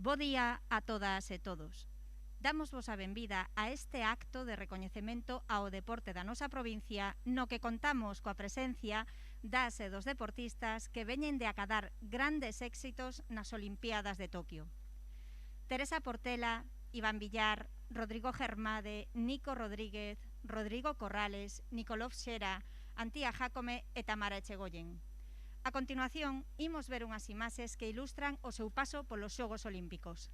Bo día a todas e todos. Damosvos a benvida a este acto de recoñecemento ao deporte da nosa provincia, no que contamos coa presencia das e dos deportistas que veñen de acadar grandes éxitos nas Olimpiadas de Tokio. Teresa Portela, Iván Villar, Rodrigo Germade, Nico Rodríguez, Rodrigo Corrales, Nicolás Xera, Antía Jácome e Tamara Echegoyen. A continuación, imos ver unhas imaxes que ilustran o seu paso polos Xogos Olímpicos.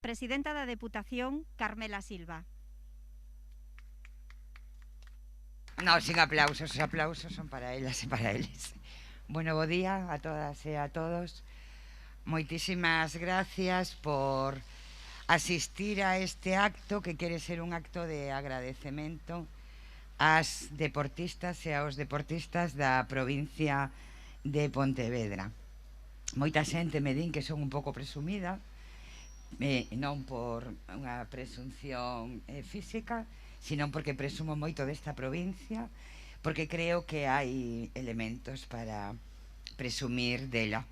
Presidenta da Deputación, Carmela Silva. No, sin aplausos, os aplausos son para elas e para eles. Bueno, bo día a todas e a todos. Moitísimas gracias por asistir a este acto que quere ser un acto de agradecemento ás deportistas e aos deportistas da provincia de Pontevedra. Moita xente me din que son un pouco presumida, non por unha presunción física, sino porque presumo moito desta provincia, porque creo que hai elementos para presumir dela.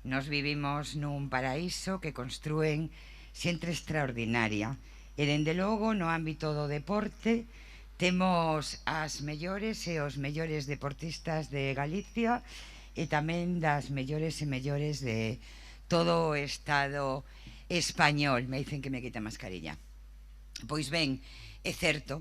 Nos vivimos nun paraíso que construen xente extraordinaria, e dende logo no ámbito do deporte temos as mellores e os mellores deportistas de Galicia e tamén das mellores e mellores de todo o Estado español. Me dicen que me quita a mascarilla. Pois ben, é certo,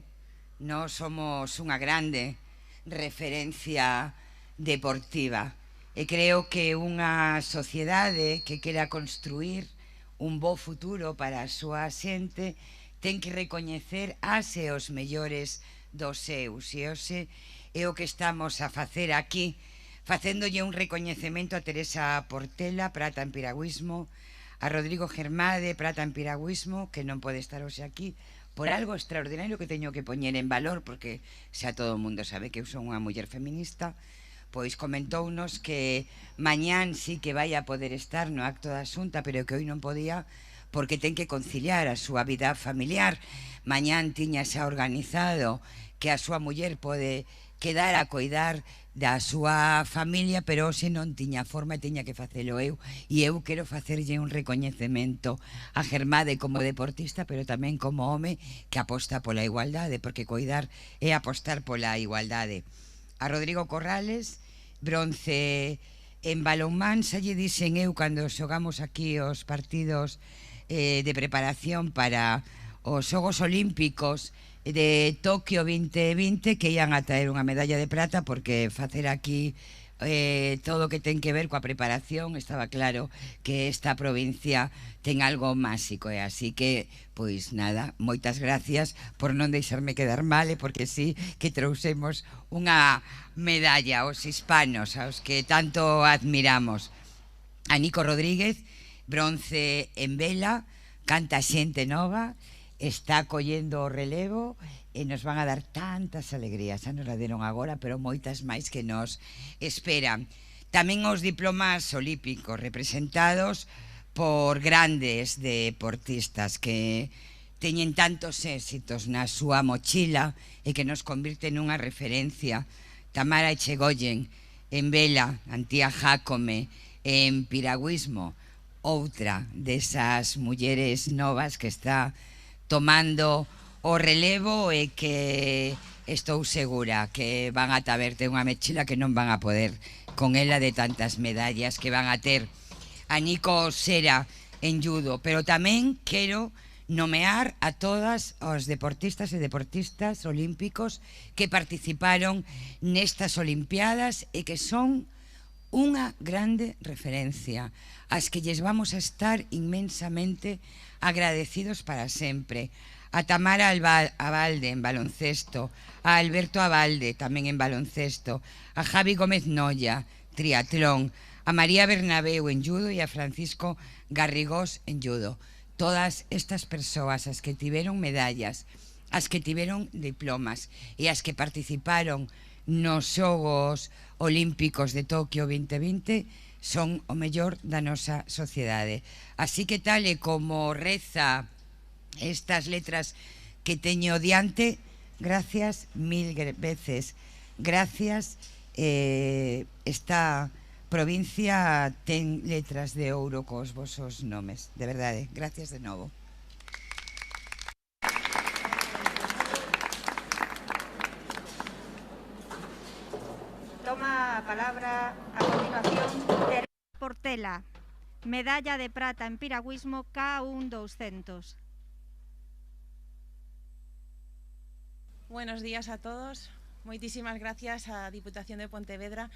nós somos unha grande referencia deportiva e creo que unha sociedade que quera construir un bo futuro para a súa xente ten que recoñecer as e os mellores dos seus, e hoxe é o que estamos a facer aquí, facéndolle un recoñecemento a Teresa Portela, prata en piragüismo, a Rodrigo Germade, prata en piragüismo, que non pode estar hoxe aquí, por algo extraordinario que teño que poñer en valor, porque xa todo o mundo sabe que eu son unha muller feminista, pois comentounos que mañán sí que vai a poder estar no acto da Xunta, pero que hoy non podía porque ten que conciliar a súa vida familiar. Mañán tiña xa organizado que a súa muller pode quedar a coidar da súa familia, pero hoxe non tiña forma e tiña que facelo eu, e eu quero facerlle un recoñecemento a Germade como deportista, pero tamén como home que aposta pola igualdade, porque coidar é apostar pola igualdade. A Rodrigo Corrales, bronce en balonmán, xa lle dixen eu cando xogamos aquí os partidos de preparación para os Xogos Olímpicos de Tokio 2020 que ian a traer unha medalla de prata, porque facer aquí todo o que ten que ver coa preparación, estaba claro que esta provincia ten algo máxico, e así que, pois nada, moitas gracias por non deixarme quedar mal, e porque sí que trouxemos unha medalla aos hispanos, aos que tanto admiramos. A Nico Rodríguez, bronce en vela, canta xente nova, está collendo o relevo e nos van a dar tantas alegrías. Xa nos la deron agora, pero moitas máis que nos esperan. Tamén os diplomas olímpicos representados por grandes deportistas que teñen tantos éxitos na súa mochila e que nos convirten nunha referencia. Tamara Echegoyen en vela, Antía Jácome en piragüismo, outra desas mulleres novas que está tomando o relevo e que estou segura que van a taberte unha mochila que non van a poder con ela de tantas medallas que van a ter. A Nico Sera en judo, pero tamén quero nomear a todas os deportistas e deportistas olímpicos que participaron nestas olimpiadas e que son unha grande referencia, as que lles vamos a estar inmensamente agradecidos para sempre. A Tamara Abalde en baloncesto, a Alberto Abalde tamén en baloncesto, a Javi Gómez Noya, triatlón, a María Bernabeu en judo e a Francisco Garrigós en judo. Todas estas persoas, as que tiveron medallas, as que tiveron diplomas e as que participaron nos Xogos Olímpicos de Tokio 2020 son o mellor da nosa sociedade. Así que tal e como reza estas letras que teño diante, gracias mil veces. Gracias. Esta provincia ten letras de ouro cos vosos nomes. De verdade, gracias de novo. Toma a palabra a continuación Teresa Portela, medalla de prata en piragüismo K1 200. Buenos días a todos. Moitísimas gracias á Diputación de Pontevedra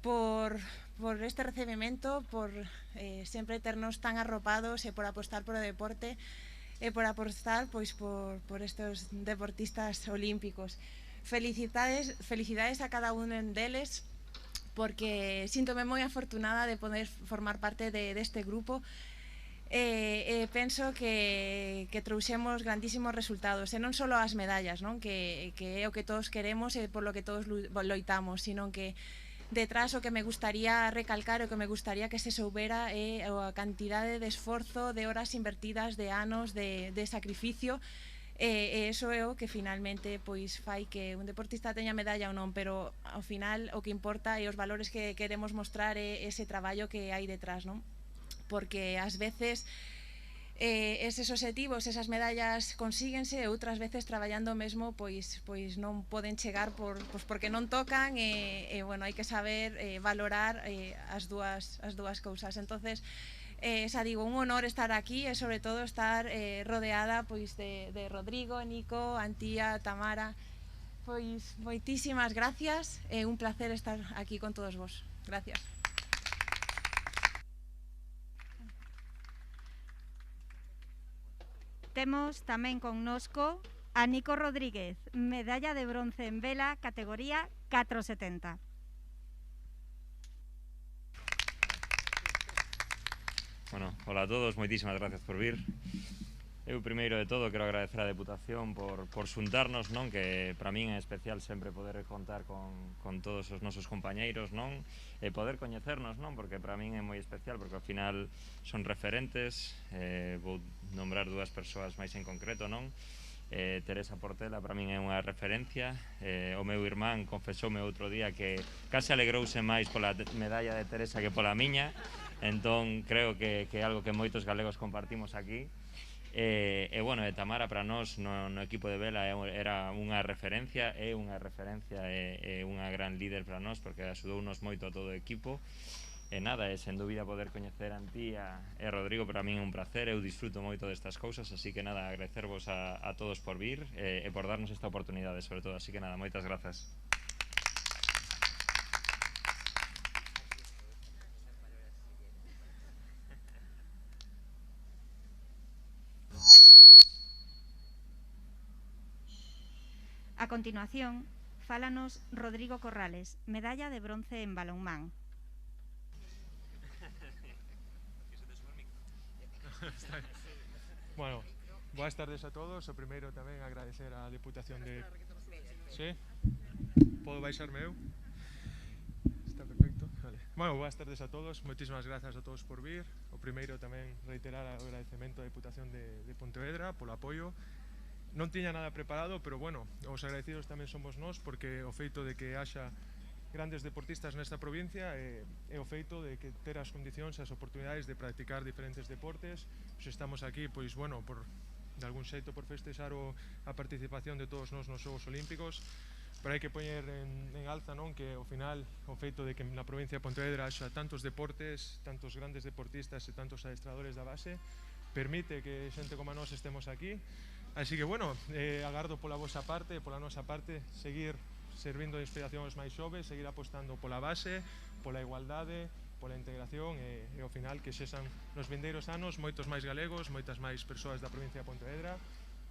por este recebimento, por sempre ternos tan arropados e por apostar por o deporte e por apostar pois por estes deportistas olímpicos. Felicidades a cada un deles, porque síntome moi afortunada de poder formar parte deste grupo. Penso que trouxemos grandísimos resultados, e non só as medallas, non? Que é o que todos queremos e por lo que todos loitamos, sino que detrás o que me gustaría recalcar, o que me gustaría que se soubera é a cantidade de esforzo, de horas invertidas, de anos de sacrificio. E iso é o que finalmente pois fai que un deportista teña medalla ou non, pero ao final o que importa e os valores que queremos mostrar é ese traballo que hai detrás, non? Porque ás veces eses obxectivos, esas medallas consíguense, e outras veces traballando mesmo pois non poden chegar porque non tocan, e bueno, hai que saber valorar as dúas cousas. Entonces, xa digo, un honor estar aquí e sobre todo estar rodeada pois de Rodrigo, Nico, Antía, Tamara. Pois moitísimas gracias, é un placer estar aquí con todos vos. Gracias. Temos tamén connosco a Nico Rodríguez, medalla de bronce en vela, categoría 470. Bueno, hola a todos, moitísimas gracias por vir. Eu, primeiro de todo, quero agradecer á Deputación por xuntarnos, non? Que para min é especial sempre poder contar con todos os nosos compañeiros, non? E poder coñecernos, non? Porque para min é moi especial, porque ao final son referentes. Vou nombrar dúas persoas máis en concreto, non? Teresa Portela para min é unha referencia. O meu irmán confesoume outro día que case alegrouse máis pola medalla de Teresa que pola miña. Entón creo que é algo que moitos galegos compartimos aquí. Bueno, Tamara para nós no equipo de vela era unha referencia, é unha gran líder para nós, porque axudounos moito a todo o equipo. E nada, sen dúbida poder coñecer a Antía e Rodrigo para min é un placer, eu disfruto moito destas cousas, así que nada, agradecervos a todos por vir e por darnos esta oportunidade, sobre todo, así que nada, moitas grazas. A continuación, fálanos Rodrigo Corrales, medalla de bronce en balonmán. Bueno, boas tardes a todos. O primeiro tamén agradecer a Deputación de... Sí? Podo baixarme eu? Está perfecto. Vale. Bueno, boas tardes a todos. Moitísimas grazas a todos por vir. O primeiro tamén reiterar o agradecemento á Deputación de Pontevedra polo apoio. Non tiña nada preparado, pero bueno, os agradecidos tamén somos nós, porque o feito de que haxa grandes deportistas nesta provincia e o feito de que ter as condicións e as oportunidades de practicar diferentes deportes. Pois estamos aquí, pois bueno, de algún xeito por festexar a participación de todos nós nos Xogos Olímpicos, pero hai que poñer en alza, non, que ao final o feito de que na provincia de Pontevedra haxa tantos deportes, tantos grandes deportistas e tantos adestradores da base, permite que xente como a nós estemos aquí. Así que, bueno, agardo pola vosa parte, pola nosa parte, seguir servindo de inspiración aos máis xoves, seguir apostando pola base, pola igualdade, pola integración e ao final que sexan nos vindeiros anos moitos máis galegos, moitas máis persoas da provincia de Pontevedra.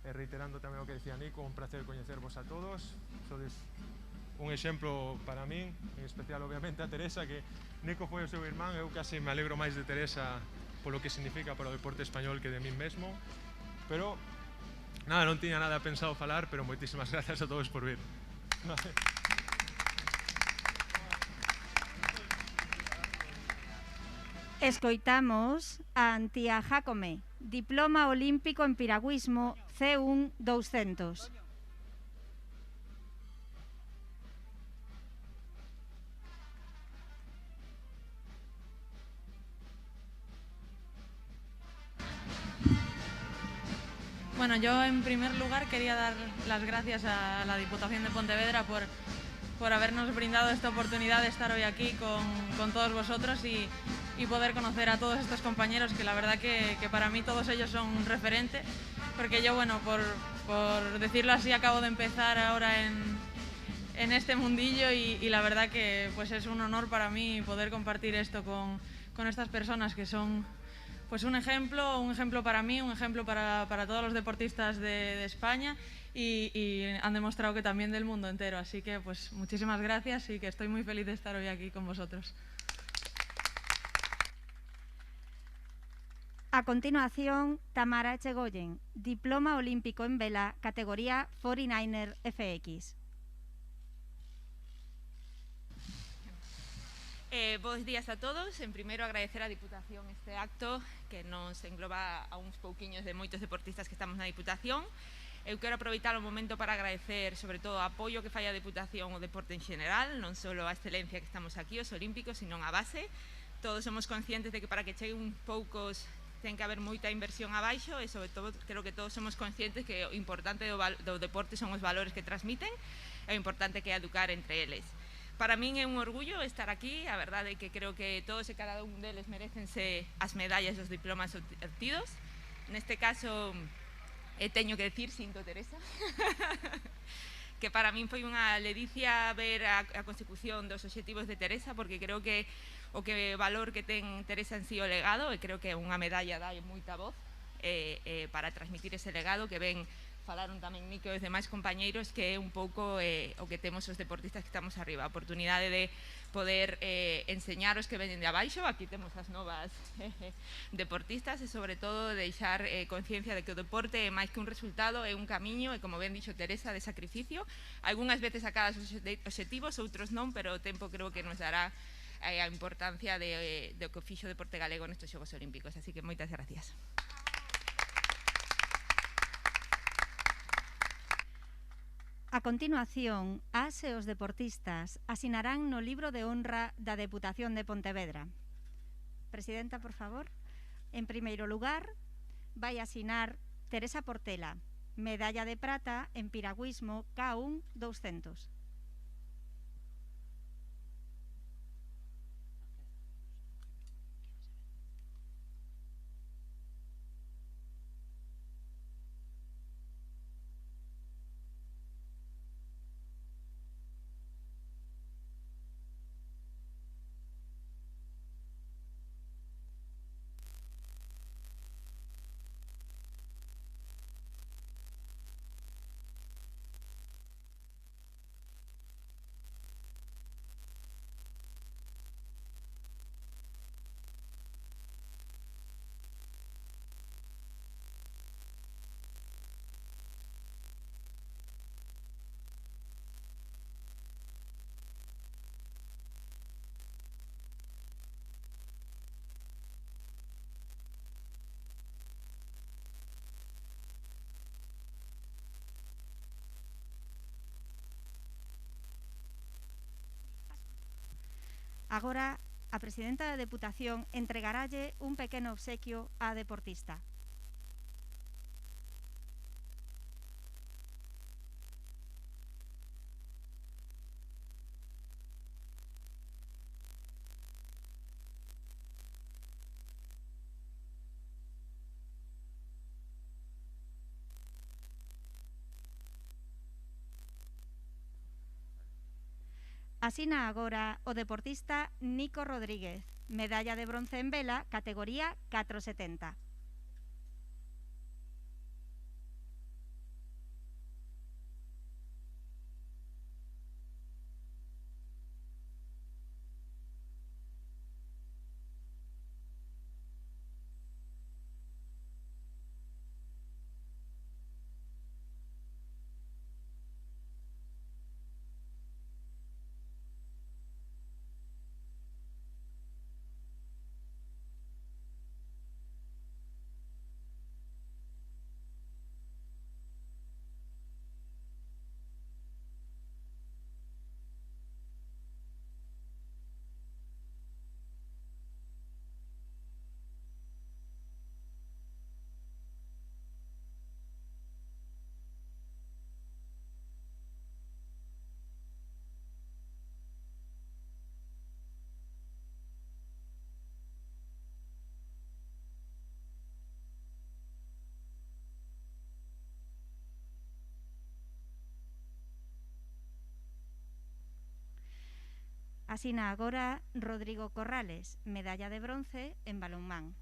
E reiterando tamén o que decía Nico, un placer coñecervos a todos. Sodes un exemplo para min, en especial obviamente a Teresa, que Nico foi o seu irmán. Eu casi me alegro máis de Teresa polo que significa para o deporte español que de min mesmo. Pero nada, non tiña nada pensado falar, pero moitísimas grazas a todos por vir. Escoitamos a Antía Jácome, diploma olímpico en piragüismo C1 200. Bueno, yo en primer lugar quería dar las gracias a la Diputación de Pontevedra por habernos brindado esta oportunidad de estar hoy aquí con todos vosotros y poder conocer a todos estos compañeros, que la verdad que para mí todos ellos son un referente, porque yo, bueno, por decirlo así, acabo de empezar ahora en este mundillo y la verdad que pues es un honor para mí poder compartir esto con estas personas que son pues un ejemplo para mí, un ejemplo para todos los deportistas de España y han demostrado que también del mundo entero. Así que pues muchísimas gracias y que estoy muy feliz de estar hoy aquí con vosotros. A continuación, Tamara Echegoyen, diploma olímpico en vela, categoría 49er FX. Bos días a todos. En primeiro, agradecer á Diputación este acto que nos engloba a uns pouquiños de moitos deportistas que estamos na Diputación. Eu quero aproveitar o momento para agradecer sobre todo o apoio que fai a Diputación ao deporte en general, non só a excelencia que estamos aquí, os olímpicos, sino a base. Todos somos conscientes de que para que cheguen poucos ten que haber moita inversión abaixo e sobre todo creo que todos somos conscientes que o importante do deporte son os valores que transmiten e o importante que é educar entre eles. Para min é un orgullo estar aquí, a verdade é que creo que todos e cada un deles merecense as medallas e os diplomas obtidos. Neste caso, teño que decir, sinto Teresa, que para min foi unha ledicia ver a consecución dos obxectivos de Teresa, porque creo que o valor que ten Teresa en sí o legado, e creo que unha medalla dá moita voz para transmitir ese legado que ven. Falaron tamén Nico e os demais compañeiros, que é un pouco o que temos os deportistas que estamos arriba, a oportunidade de poder enseñar os que venen de abaixo. Aquí temos as novas deportistas e sobre todo deixar conciencia de que o deporte é máis que un resultado, é un camiño e, como ben dixo Teresa, de sacrificio. Algúnas veces sacadas os obxectivos, outros non, pero o tempo creo que nos dará a importancia do que fixo o deporte galego nestes Xogos Olímpicos. Así que moitas gracias. A continuación, as e os deportistas asinarán no libro de honra da Deputación de Pontevedra. Presidenta, por favor. En primeiro lugar, vai asinar Teresa Portela, medalla de prata en piragüismo K1 200. Agora, a presidenta da Deputación entregaralle un pequeno obsequio á deportista. Asina agora o deportista Nico Rodríguez, medalla de bronce en vela, categoría 470. Asina agora Rodrigo Corrales, medalla de bronce en balonmán.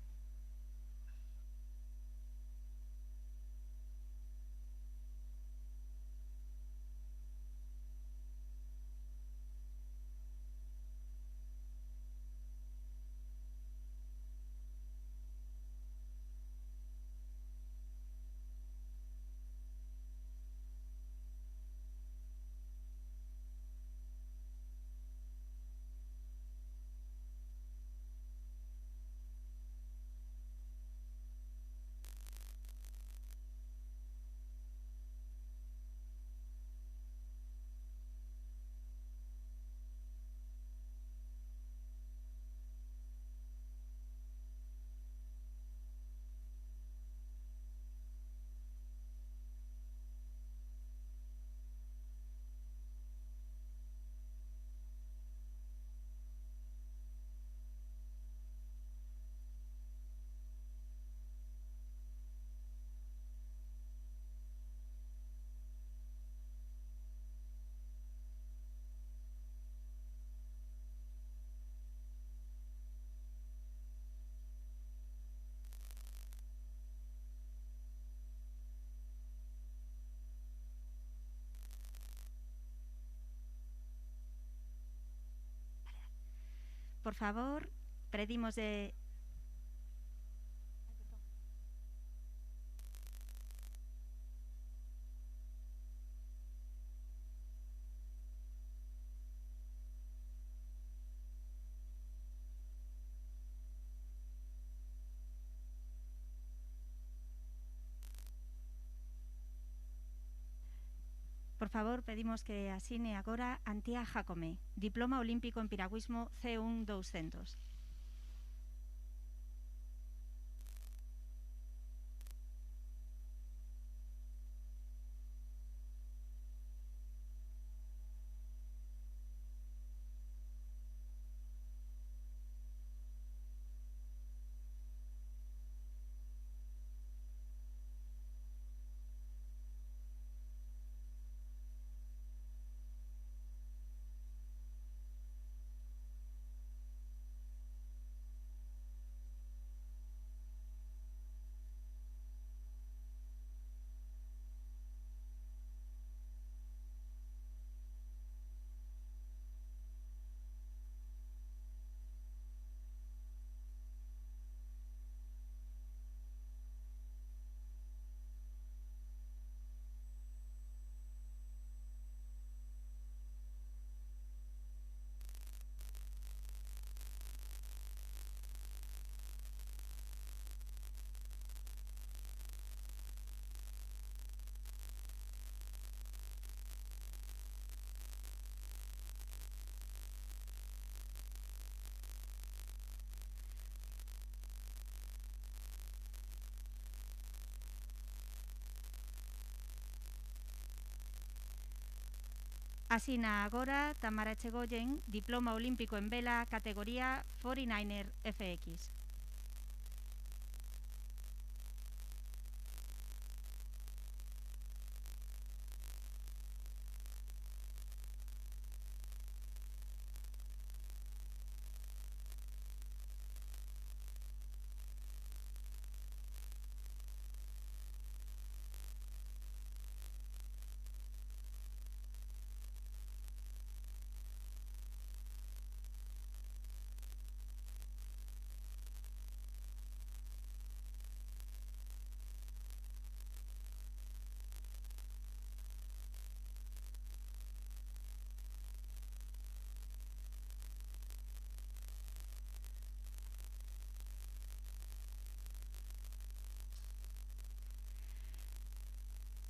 Por favor, pedimos de... Por favor, pedimos que asine agora Antía Jacome, diploma olímpico en piragüismo C1 200. Asina agora Tamara Echegoyen, diploma olímpico en vela, categoría 49er FX.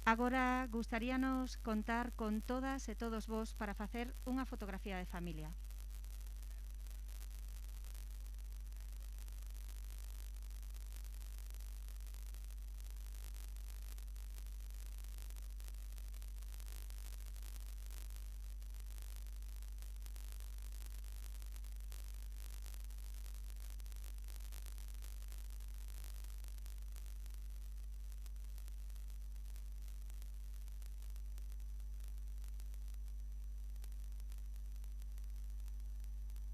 Agora gustaríanos contar con todas e todos vos para facer unha fotografía de familia.